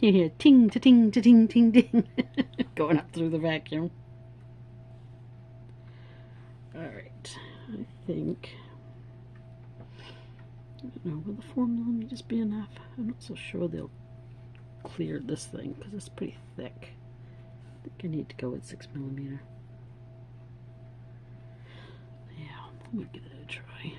You hear ting to ting to ting ting ting going up through the vacuum. Alright, I think don't know, will the 4mm be enough? I'm not so sure they'll clear this thing because it's pretty thick. I think I need to go with 6mm. Yeah, let me give it a try.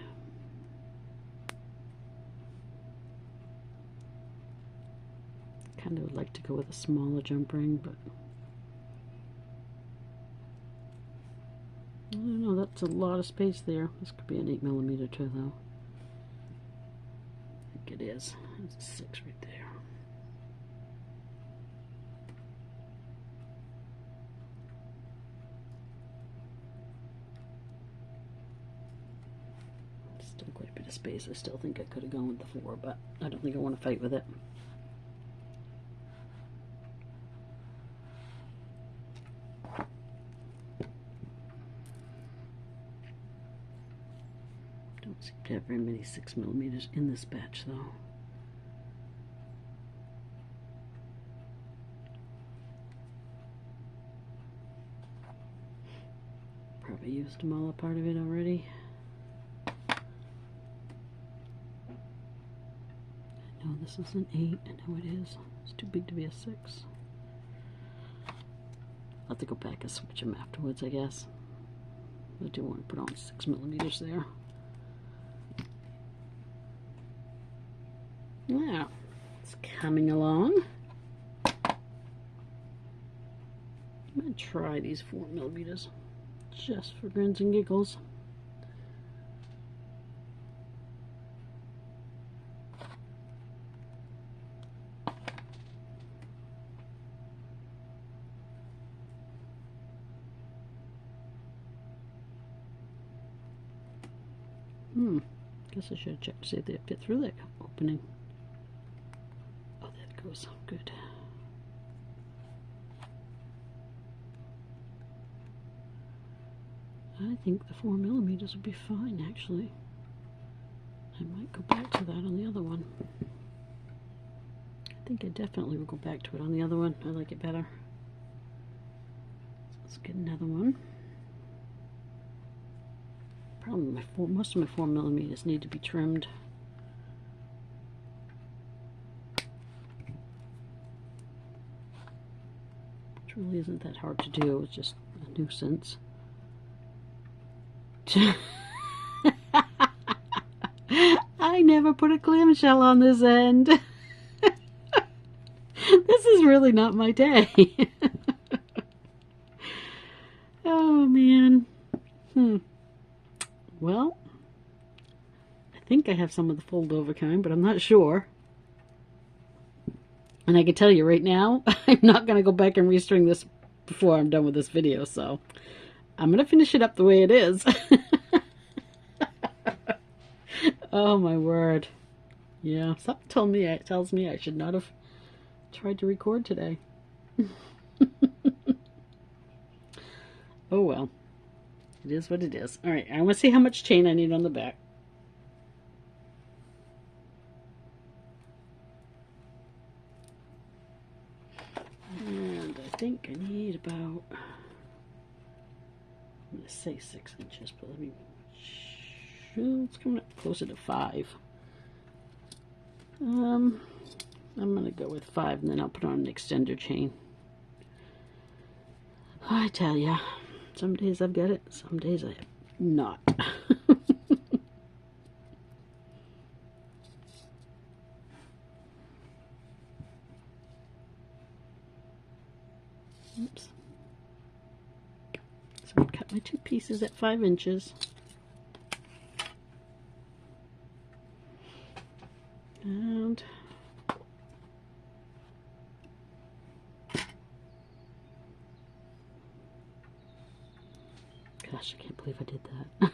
Kind of would like to go with a smaller jump ring, but I don't know, that's a lot of space there. This could be an 8mm too, though. I think it is. There's a 6 right there. Still quite a bit of space. I still think I could have gone with the 4, but I don't think I want to fight with it. Don't seem to have very many 6mm in this batch, though. Probably used them all, a part of it already. I know this is an 8. I know it is. It's too big to be a 6. I'll have to go back and switch them afterwards, I guess. I do want to put on 6mm there. Now, it's coming along. I'm going to try these 4mm just for grins and giggles. Guess I should have checked to see if they fit through that opening. Oh, that goes good. I think the 4mm would be fine, actually. I might go back to that on the other one. I think I definitely will go back to it on the other one. I like it better. So let's get another one. Problem, most of my 4mm need to be trimmed. Which really isn't that hard to do. It's just a nuisance. I never put a clamshell on this end. This is really not my day. Oh man. Well, I think I have some of the fold over kind, but I'm not sure. And I can tell you right now, I'm not going to go back and restring this before I'm done with this video, so I'm going to finish it up the way it is. Oh my word. Yeah, something tells me I should not have tried to record today. Oh well. It is what it is. Alright, I want to see how much chain I need on the back. And I think I need about, I'm going to say 6 inches, but let me, it's coming up closer to 5. I'm going to go with 5 and then I'll put on an extender chain. I tell ya. Some days I've got it, some days I have not. Oops. So I cut my 2 pieces at 5 inches. And gosh, I can't believe I did that.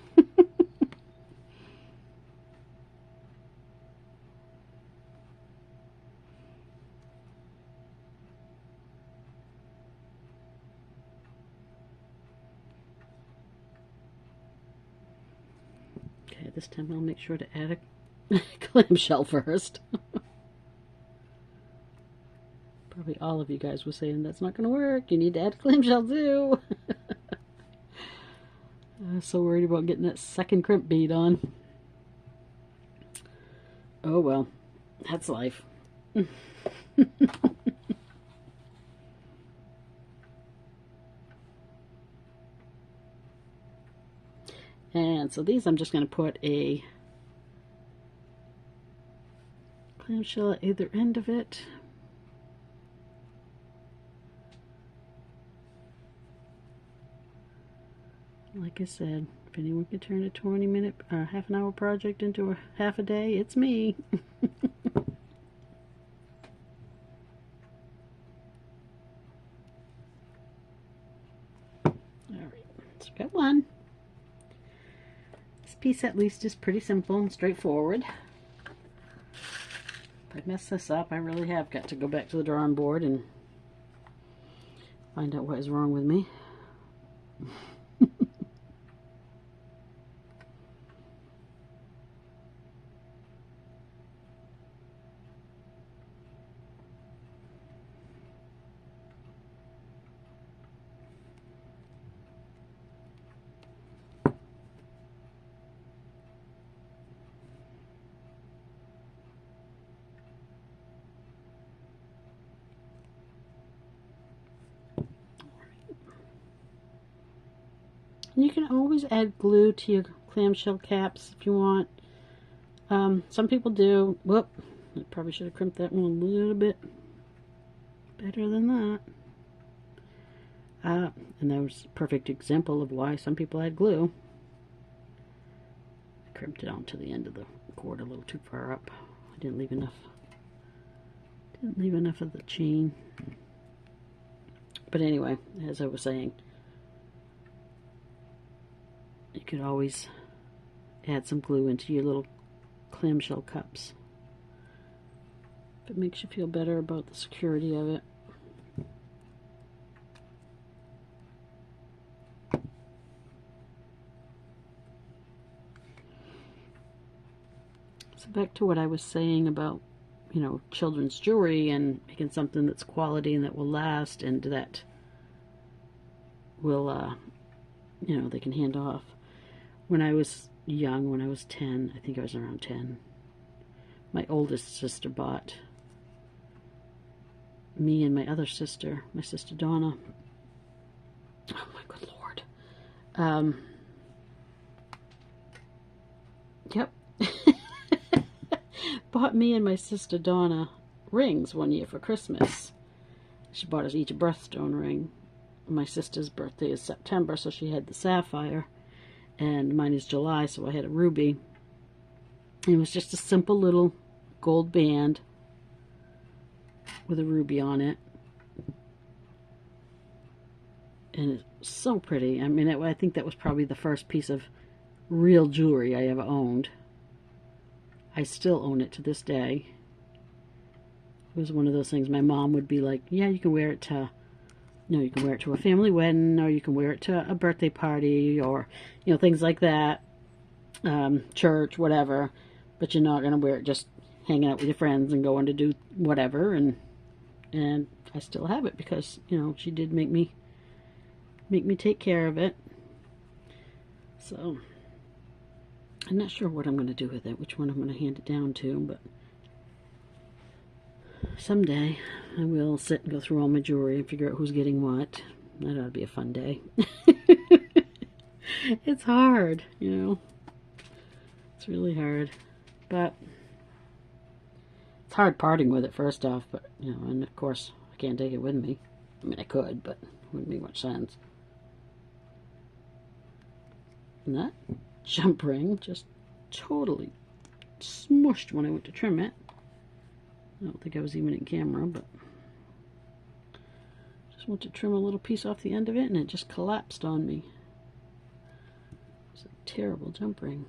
Okay, this time I'll make sure to add a clamshell first. Probably all of you guys were saying that's not going to work. You need to add a clamshell too. I was so worried about getting that second crimp bead on. Oh well, that's life. And so these I'm just going to put a clamshell at either end of it. Like I said, if anyone can turn a 20-minute or half an hour project into a half a day, it's me. Alright, so we got one. This piece at least is pretty simple and straightforward. If I mess this up, I really have got to go back to the drawing board and find out what is wrong with me. You can always add glue to your clamshell caps if you want. Some people do. Whoop, I probably should have crimped that one a little bit better than that. And that was a perfect example of why some people add glue. I crimped it onto the end of the cord a little too far up. I didn't leave enough. Didn't leave enough of the chain. But anyway, as I was saying, you could always add some glue into your little clamshell cups if it makes you feel better about the security of it. So back to what I was saying about, you know, children's jewelry and making something that's quality and that will last and that will, you know, they can hand off. When I was young, when I was 10, I think I was around 10, my oldest sister bought me and my other sister, my sister Donna. Oh my good Lord. Yep. Bought me and my sister Donna rings one year for Christmas. She bought us each a birthstone ring. My sister's birthday is September, so she had the sapphire. And mine is July, so I had a ruby. It was just a simple little gold band with a ruby on it. And it's so pretty. I mean, I think that was probably the first piece of real jewelry I ever owned. I still own it to this day. It was one of those things my mom would be like, yeah, you can wear it to, you know, you can wear it to a family wedding, or you can wear it to a birthday party, or, you know, things like that. Church, whatever. But you're not going to wear it just hanging out with your friends and going to do whatever. And I still have it because, you know, she did make me take care of it. So I'm not sure what I'm going to do with it, which one I'm going to hand it down to, but someday I will sit and go through all my jewelry and figure out who's getting what. That ought to be a fun day. It's hard, you know. It's really hard. But it's hard parting with it, first off, but, you know, and of course I can't take it with me. I mean, I could, but it wouldn't make much sense. And that jump ring just totally smushed when I went to trim it. I don't think I was even in camera, but just went to trim a little piece off the end of it and it just collapsed on me. It's a terrible jump ring.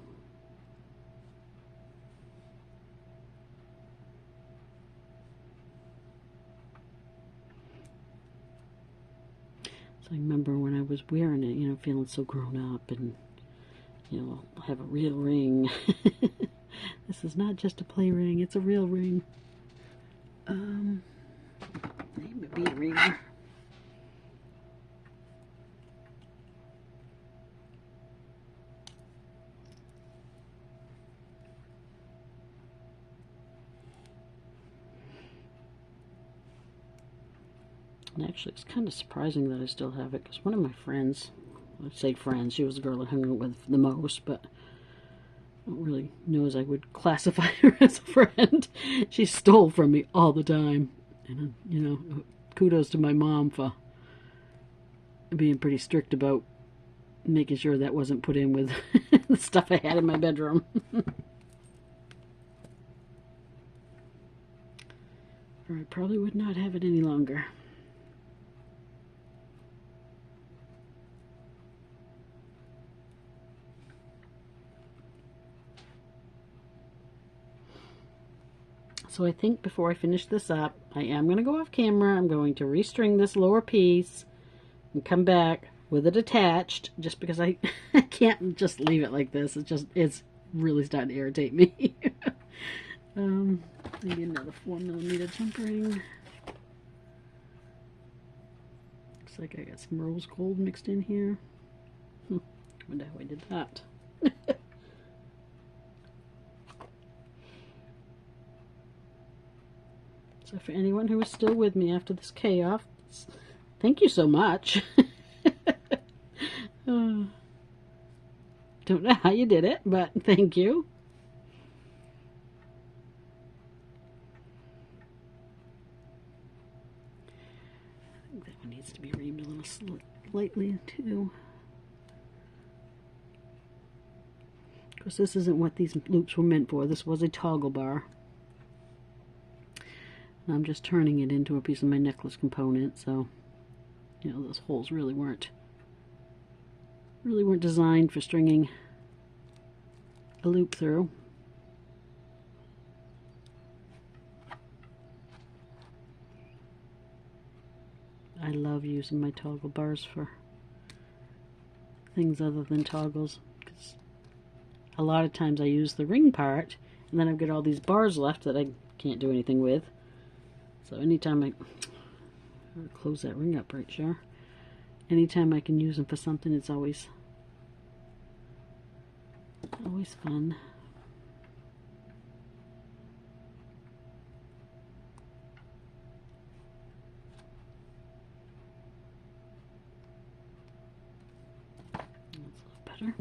So I remember when I was wearing it, you know, feeling so grown up and, you know, I have a real ring. This is not just a play ring, it's a real ring. Name a bead ring. And actually, it's kind of surprising that I still have it, because one of my friends, I say friends, she was the girl I hung out with the most, but I don't really know as I would classify her as a friend. She stole from me all the time. And, you know, kudos to my mom for being pretty strict about making sure that wasn't put in with the stuff I had in my bedroom. Or I probably would not have it any longer. So I think before I finish this up, I am going to go off camera. I'm going to restring this lower piece and come back with it attached, just because I can't just leave it like this. It's really starting to irritate me. Maybe another 4mm jump ring. Looks like I got some rose gold mixed in here. Wonder how I did that. So for anyone who is still with me after this chaos, thank you so much. Don't know how you did it, but thank you. I think that one needs to be reamed a little slightly too. Because this isn't what these loops were meant for. This was a toggle bar. And I'm just turning it into a piece of my necklace component, so you know those holes really weren't designed for stringing a loop through. I love using my toggle bars for things other than toggles, because a lot of times I use the ring part and then I've got all these bars left that I can't do anything with. So anytime I close that ring up right, sure. Anytime I can use them for something, it's always fun. That's a little better.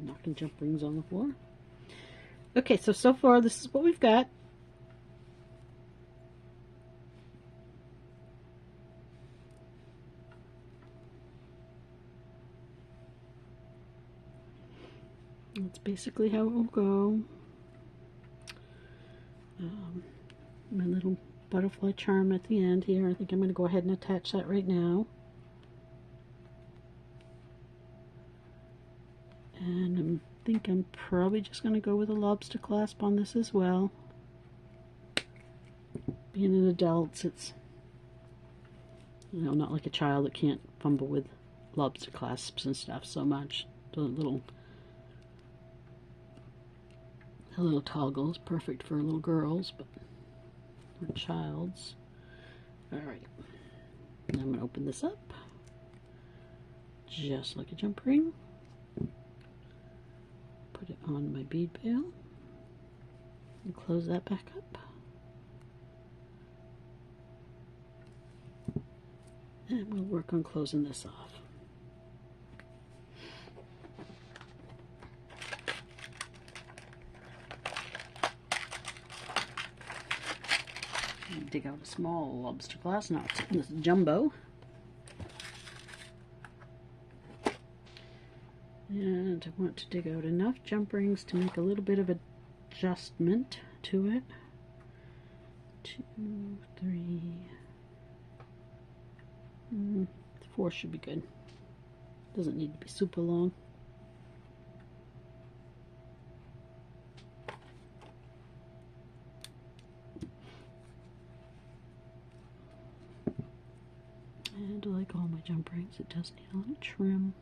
Knocking jump rings on the floor. Okay, so far this is what we've got. That's basically how it will go. My little butterfly charm at the end here. I think I'm going to go ahead and attach that right now. And I think I'm probably just going to go with a lobster clasp on this as well. Being an adult, it's, you know, not like a child that can't fumble with lobster clasps and stuff so much. The little toggle is perfect for little girls, but for childs. Alright, I'm going to open this up just like a jump ring. Put it on my bead bail and close that back up. And we'll work on closing this off. Dig out a small lobster class, not this jumbo. And I want to dig out enough jump rings to make a little bit of adjustment to it. 2, 3, 4 should be good. Doesn't need to be super long. And like all my jump rings, it does need a little trim.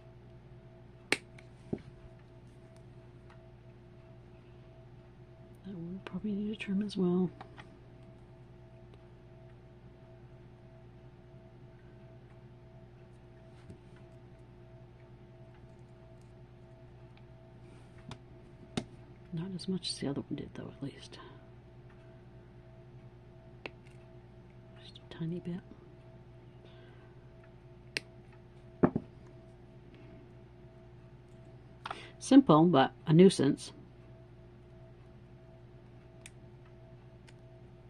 That will probably need a trim as well. Not as much as the other one did, though, at least. tiny bit. Simple, but a nuisance.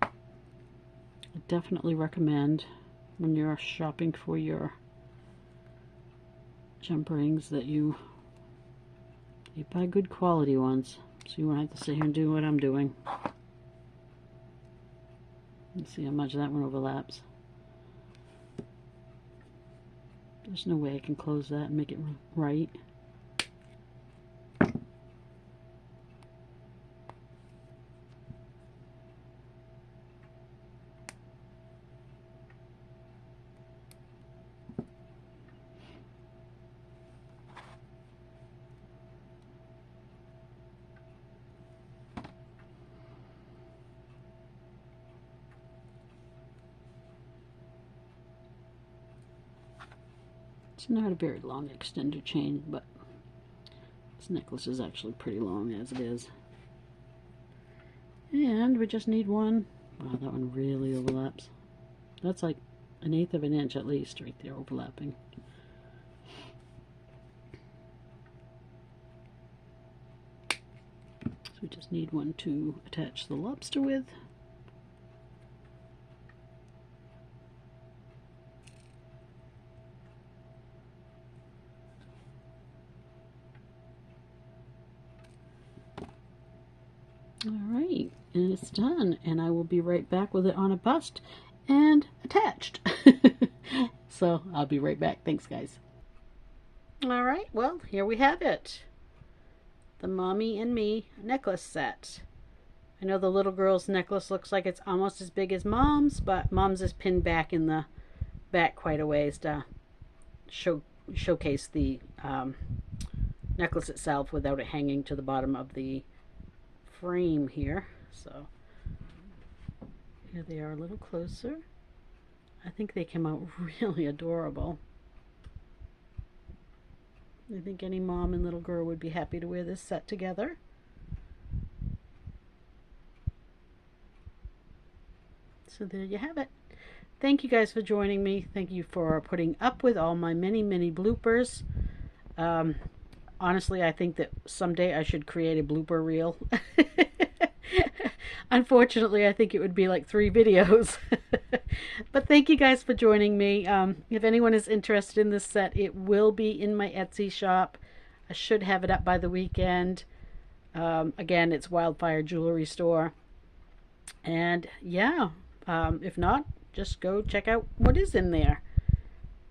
I definitely recommend when you're shopping for your jump rings that you buy good quality ones, so you won't have to sit here and do what I'm doing. Let's see how much that one overlaps. There's no way I can close that and make it right. It's not a very long extender chain, but this necklace is actually pretty long as it is. And we just need one. Wow, that one really overlaps. That's like 1/8 of an inch at least right there overlapping. So we just need one to attach the lobster with. Alright, and it's done, and I will be right back with it on a bust and attached. So I'll be right back. Thanks, guys. Alright, well, here we have it. The Mommy and Me necklace set. I know the little girl's necklace looks like it's almost as big as Mom's, but Mom's is pinned back in the back quite a ways to showcase the necklace itself without it hanging to the bottom of the frame here. So here they are a little closer. I think they came out really adorable. I think any mom and little girl would be happy to wear this set together. So there you have it. Thank you guys for joining me. Thank you for putting up with all my many bloopers. Honestly, I think that someday I should create a blooper reel. Unfortunately, I think it would be like 3 videos. But thank you guys for joining me. If anyone is interested in this set, it will be in my Etsy shop. I should have it up by the weekend. Again, it's Wildfire Jewelry Store. And yeah, if not, just go check out what is in there.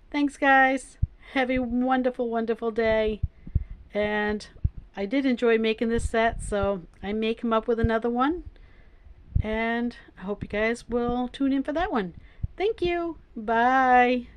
Thanks, guys. Have a wonderful day. And I did enjoy making this set, so I may come up with another one. And I hope you guys will tune in for that one. Thank you. Bye.